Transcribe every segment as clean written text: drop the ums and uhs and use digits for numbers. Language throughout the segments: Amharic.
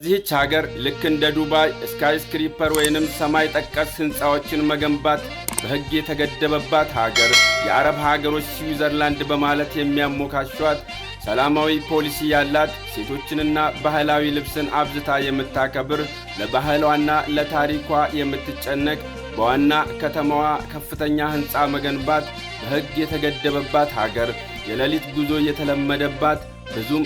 እዚህች ሀገር ልክ እንደ ዱባይ ስካይስክሪፐር ወይንም ሰማይ ጠቀስ ህንፃዎችን መገንባት በሕግ የተገደበባት ሀገር የአረብ ሀገሮች ስዊዘርላንድ በማለት የሚያሞካሿት ሰላማዊ ፖሊሲ ያላት ሴቶችንና ባህላዊ ልብስን አብዝታ የምታከብር ለባህሏና ለታሪኳ የምትጨነቅ በዋና ከተማዋ ከፍተኛ ህንፃ መገንባት በሕግ የተገደበባት ሀገር የሌሊት ጉዞ የተለመደባት ብዙም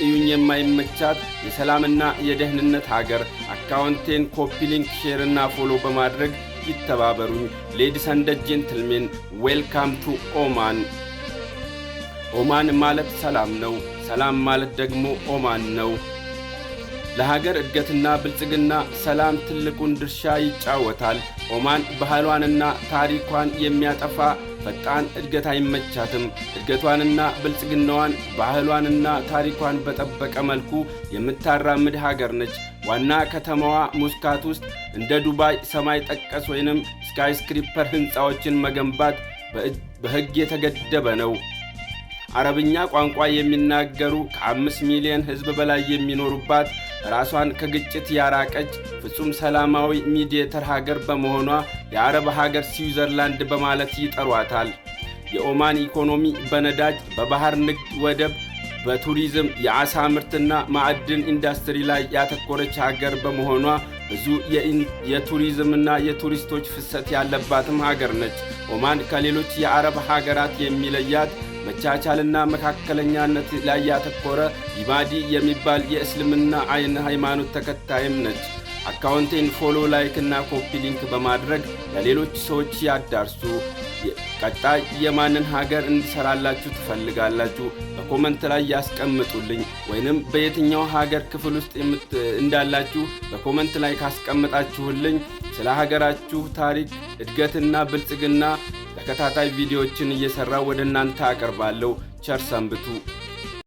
እዩኝ የማይመቻት የሰላምና የደህንነት ሀገር አካውንቴን ኮፒ ሊንክ ሼር እና ፎሎ በማድረግ ይተባበሩኝ። ሌዲስ ኤንድ ጀንትልሜን ዌልካም ቱ ኦማን። ኦማን ማለት ሰላም ነው። ሰላም ማለት ደግሞ ኦማን ነው። ለሀገር እድገትና ብልጽግና ሰላም ትልቁን ድርሻ ይጫወታል። ኦማን ባህሏንና ታሪኳን የሚያጠፋ ፈጣን እድገት አይመቻትም። እድገቷንና ብልጽግናዋን ባህሏንና ታሪኳን በጠበቀ መልኩ የምታራምድ ሀገር ነች። ዋና ከተማዋ ሙስካት ውስጥ እንደ ዱባይ ሰማይ ጠቀስ ወይንም ስካይስክሪፐር ህንፃዎችን መገንባት በሕግ የተገደበ ነው። አረብኛ ቋንቋ የሚናገሩ ከ5 ሚሊዮን ህዝብ በላይ የሚኖሩባት ራሷን ከግጭት ያራቀች ፍጹም ሰላማዊ ሚዲየተር ሀገር በመሆኗ የአረብ ሀገር ስዊዘርላንድ በማለት ይጠሯታል። የኦማን ኢኮኖሚ በነዳጅ፣ በባህር ንግድ፣ ወደብ፣ በቱሪዝም፣ የዓሳ ምርትና ማዕድን ኢንዱስትሪ ላይ ያተኮረች ሀገር በመሆኗ ብዙ የቱሪዝምና የቱሪስቶች ፍሰት ያለባትም ሀገር ነች። ኦማን ከሌሎች የአረብ ሀገራት የሚለያት መቻቻልና መካከለኛነት ላይ ያተኮረ ኢባዲ የሚባል የእስልምና ሃይማኖት ተከታይም ነች። አካውንቴን ፎሎ፣ ላይክ እና ኮፒ ሊንክ በማድረግ ለሌሎች ሰዎች ያዳርሱ። ቀጣይ የማንን ሀገር እንድሰራላችሁ ትፈልጋላችሁ? በኮመንት ላይ ያስቀምጡልኝ። ወይንም በየትኛው ሀገር ክፍል ውስጥ እንዳላችሁ በኮመንት ላይ ካስቀመጣችሁልኝ ስለ ሀገራችሁ ታሪክ እድገትና ብልጽግና ተከታታይ ቪዲዮዎችን እየሰራው ወደ እናንተ አቀርባለሁ። ቸር ሰንብቱ።